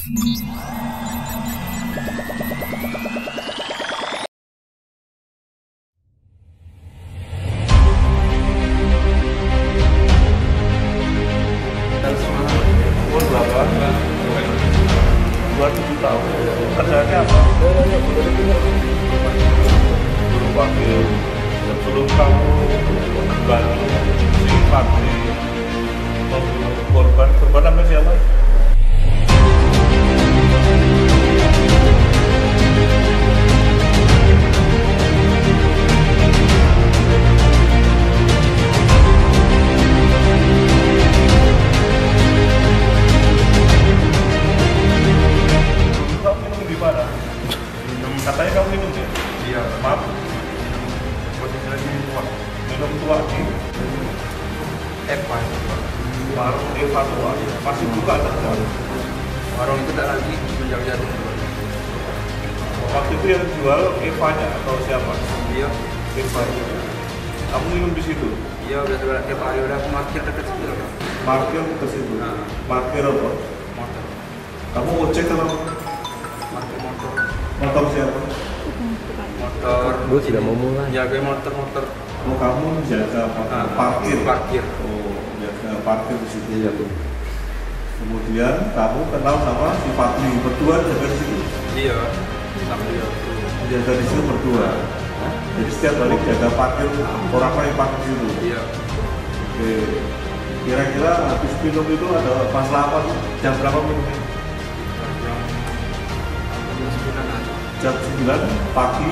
Kerjanya apa? Guru wakil. Sebelum kamu bantu si Fadli membunuh korban namanya siapa? Katanya kamu minum ya? Iya. Maaf. Minum tua di Eva. warung Eva tua. Masih buka atau enggak? Warung itu tak lagi menjauh-jauh. Waktu itu yang jual Evanya atau siapa? Iya. Eva. Kamu minum di situ? Iya, udah tiap hari udah aku parkir dekat situ. Parkir ke situ. Nah. Parkir apa? Motor. Kamu ojek atau Parkir motor. motor siapa? Motor. Gue sudah mau mulai. Jaga motor. Oh, kamu jaga parkir. Parkir. Oh, jaga parkir di situ. Iya, Bu. Kemudian kamu kenal sama si Fadli, berdua jaga di situ. Iya. Sama dia. Jaga di situ berdua. Jadi setiap hari jaga parkir, orang lain parkir di situ. Iya. Oke. Kira-kira habis minum itu ada masalah apa sih? Jam berapa minumnya? Jam 9 pagi,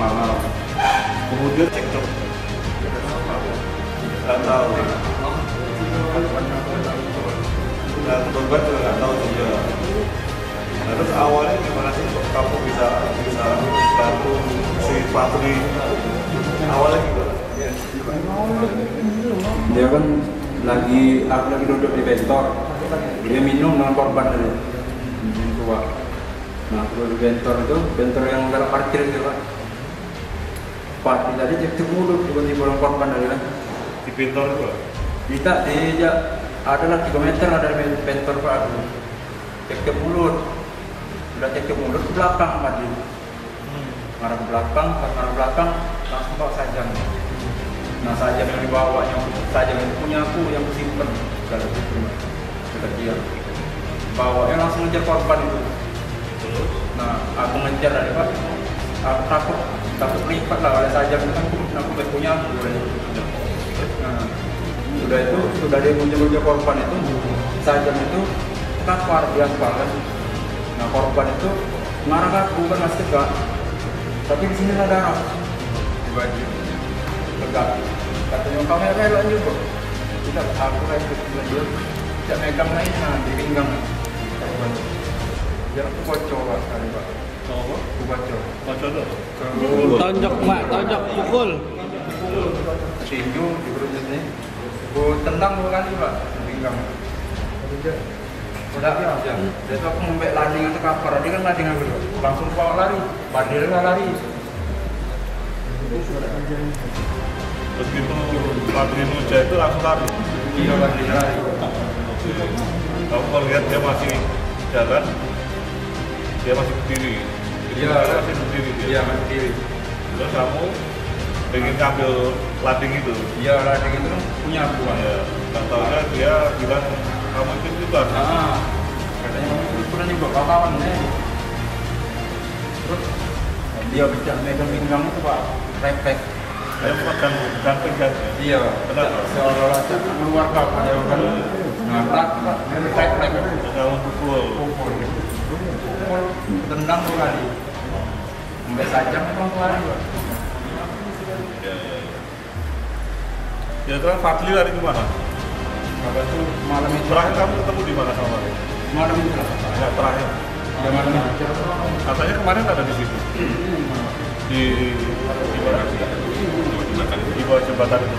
malam. Kemudian cekcok. Nggak tahu. Nah, korban juga nggak tahu juga. Nah, terus awalnya gimana sih kok kamu bisa bantu si Fadli? Awalnya gimana? Dia kan aku lagi duduk di bentor. Dia minum dengan korban tadi. Minum tua. Nah, aku di bentor yang dalam parkir gitu Pak. Pak, tadi cek mulut tiba-tiba orang korban tadi kan. Di bentor itu? Tidak, dia adalah 3 meter ada bentor Pak aku. Cek mulut. Sudah cek mulut ke belakang tadi. Marah ke belakang, langsung bawa sajam. Nah, sajam yang dibawa, sajam yang punya aku, yang kusimpan. Sudah dia. Bawanya langsung ngejar korban itu. Nah, aku ngejar dari Pak. Aku takut lipat lah oleh sajam itu kan aku punya aku. Nah, sudah dia muncul korban itu, sajam itu kapar di aspal kan. Nah, korban itu ngarang aku kan masih tegak. Tapi di sini ada darah di baju. Tegak. Katanya kamu elok juga. Tidak, aku kayak dia tidak megang lainnya di pinggang. Biar aku bocor Pak kali Pak. Apa? Aku bocor. Bocor tuh? Tonjok Pak, tonjok, pukul. Tinju di perut ini. Aku tendang 2 kali Pak di pinggang. Udah ya. Terus aku ngembek landing atau kapar. Dia kan landing aku langsung bawa lari. Bandirnya lari. Begitu Fadli Nuja itu langsung lari? Iya, bandirnya lari. Kamu kalau lihat dia masih jalan, dia masih berdiri. Iya, masih berdiri dia. Iya, masih berdiri. Terus kamu pengen ngambil lading itu? Iya, lading itu punya aku Pak. Ya, nggak taunya dia bilang kamu itu kan? Katanya pernah nih bawa kawan nih. Terus dia bisa megang pinggang itu Pak, refleks. Saya bukan pegang. Iya, Kenapa? seolah-olah keluar Pak, dia kan ngangkat Pak, refleks. Kamu pukul. Tendang 2 kali. Sampai sajam memang lari Pak. Ya. Ya terus Fadli lari kemana? Apa itu malam itu? Terakhir kamu ketemu di mana sama dia? Malam itu lah. Ya terakhir. Ya malam itu. Katanya kemarin ada di situ. Di mana sih? Di bawah jembatan itu.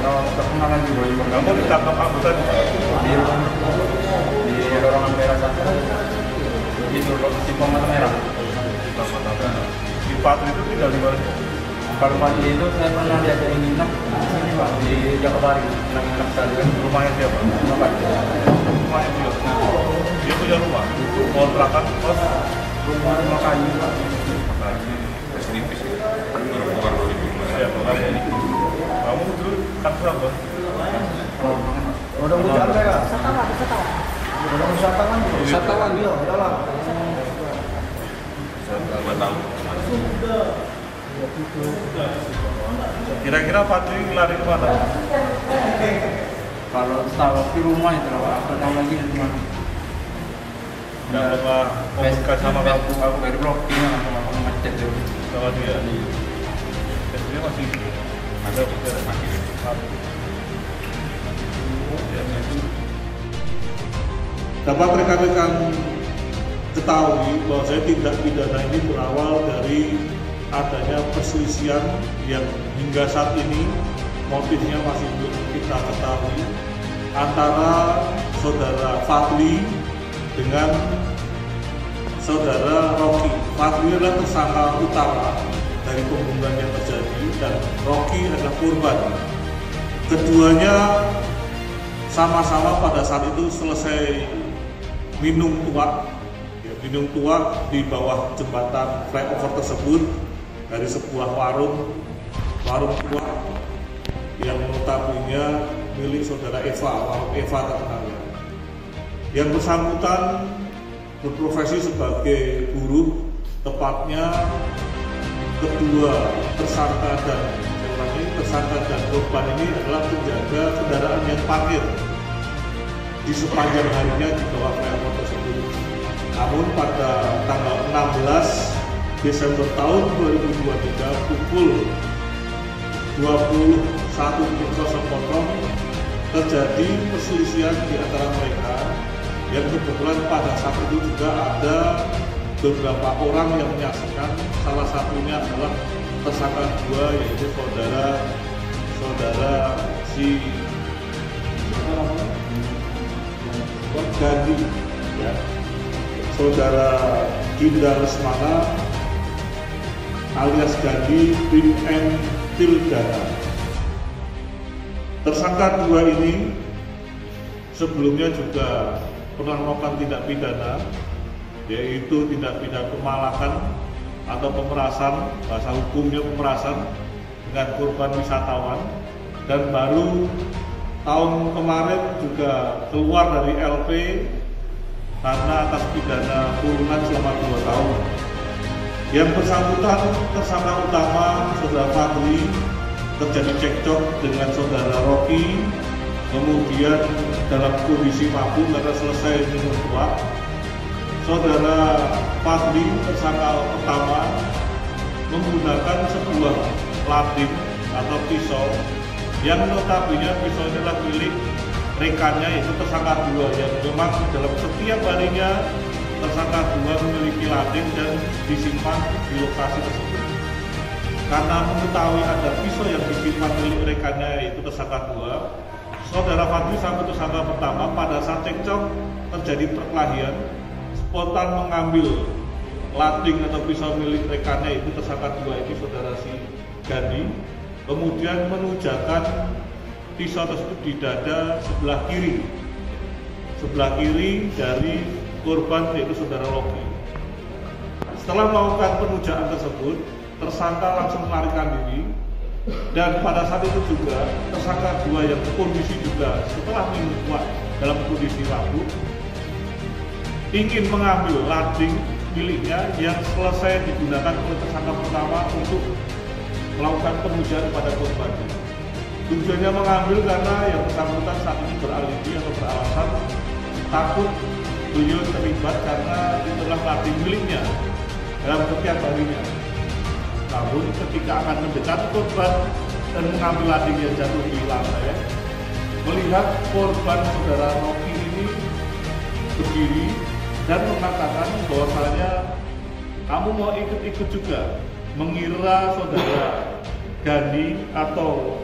Kalau terkenalan di bawah jembatan. Kamu ditangkap anggota di dorongan merah sana. Itu di Mata Merah. Di Fadli itu tinggal di mana? Kalau pagi itu saya pernah diajarin nginep di sini Pak, di Jakabari, nginep sekali kan. Rumahnya siapa? Rumah Pak. Rumahnya dia. Dia kontrakan kos rumah kayu Pak. Tipis ya. Bukan 2000. ya makanya kamu dulu kan berapa? Udah hujan saya. Udah wisatawan. Wisatawan dia, udahlah. 2 tahun. Kira-kira Fadli lari kemana? Kalau tahu di rumah itu apa tahu lagi di rumah. Nggak pernah komunikasi sama kamu Aku dari blocking sama kamu ngechat dulu. sama dia. Dan dia masih ada pikiran Masih. Dapat rekan-rekan ketahui bahwa saya tindak pidana ini berawal dari adanya perselisihan yang hingga saat ini motifnya masih belum kita ketahui antara saudara Fadli dengan saudara Rocky. Fadli adalah tersangka utama dari pembunuhan yang terjadi dan Rocky adalah korban. Keduanya sama-sama pada saat itu selesai minum tuak di bawah jembatan flyover tersebut dari sebuah warung tuak yang notabene milik saudara Eva, warung Eva terkenal. Yang bersangkutan berprofesi sebagai buruh, tepatnya kedua tersangka dan korban ini adalah penjaga kendaraan yang parkir di sepanjang harinya di bawah flyover tersebut. Namun pada tanggal 16 Desember tahun 2023 pukul 21.00 terjadi perselisihan di antara mereka yang kebetulan pada saat itu juga ada beberapa orang yang menyaksikan. Salah satunya adalah tersangka dua, yaitu saudara si Gandhi, ya, saudara Ginda Lesmana alias Gandhi bin M. Tildana. Tersangka dua ini sebelumnya juga pernah melakukan tindak pidana, yaitu tindak pidana pemalakan atau pemerasan, bahasa hukumnya pemerasan dengan korban wisatawan, dan baru tahun kemarin juga keluar dari LP karena atas pidana kurungan selama 2 tahun. Yang bersangkutan tersangka utama saudara Fadli terjadi cekcok dengan saudara Rocky, kemudian dalam kondisi mabuk karena selesai minum tuak. Saudara Fadli tersangka pertama menggunakan sebuah latin atau pisau yang notabene pisau ini adalah milik rekannya, yaitu tersangka dua, yang memang dalam setiap harinya tersangka dua memiliki latin dan disimpan di lokasi tersebut. Karena mengetahui ada pisau yang disimpan milik rekannya, yaitu tersangka dua, saudara Fadli sama tersangka pertama pada saat cekcok terjadi perkelahian spontan mengambil lating atau pisau milik rekannya, yaitu tersangka dua ini saudara si Gandhi, kemudian menujakan pisau tersebut di dada sebelah kiri dari korban, yaitu saudara Rocky. Setelah melakukan penujaan tersebut, tersangka langsung melarikan diri, dan pada saat itu juga tersangka dua yang kondisi juga setelah minum tuak dalam kondisi mabuk ingin mengambil lading miliknya yang selesai digunakan oleh tersangka pertama untuk melakukan penujaan pada korban. Tujuannya mengambil karena yang bersangkutan saat ini beralibi atau beralasan takut beliau terlibat karena itulah lading miliknya dalam setiap harinya. Namun ketika akan mendekati korban dan mengambil lading yang jatuh di lantai, melihat korban saudara Rocky ini berdiri dan mengatakan bahwasanya kamu mau ikut-ikut juga, mengira saudara Gandhi atau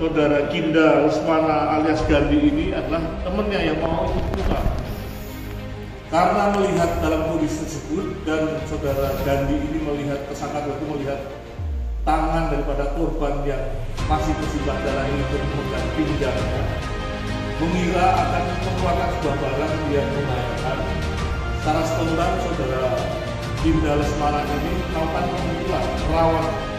saudara Ginda Lesmana alias Gandhi ini adalah temannya yang mau ikut-ikutan. Karena melihat dalam kondisi tersebut dan saudara Gandhi ini melihat, tersangka itu melihat tangan daripada korban yang masih tersimbah darah ini memegang pinggangnya, mengira akan mengeluarkan sebuah barang yang membahayakan, secara spontan saudara Dinda Lesmana ini melakukan pembunuhan merawat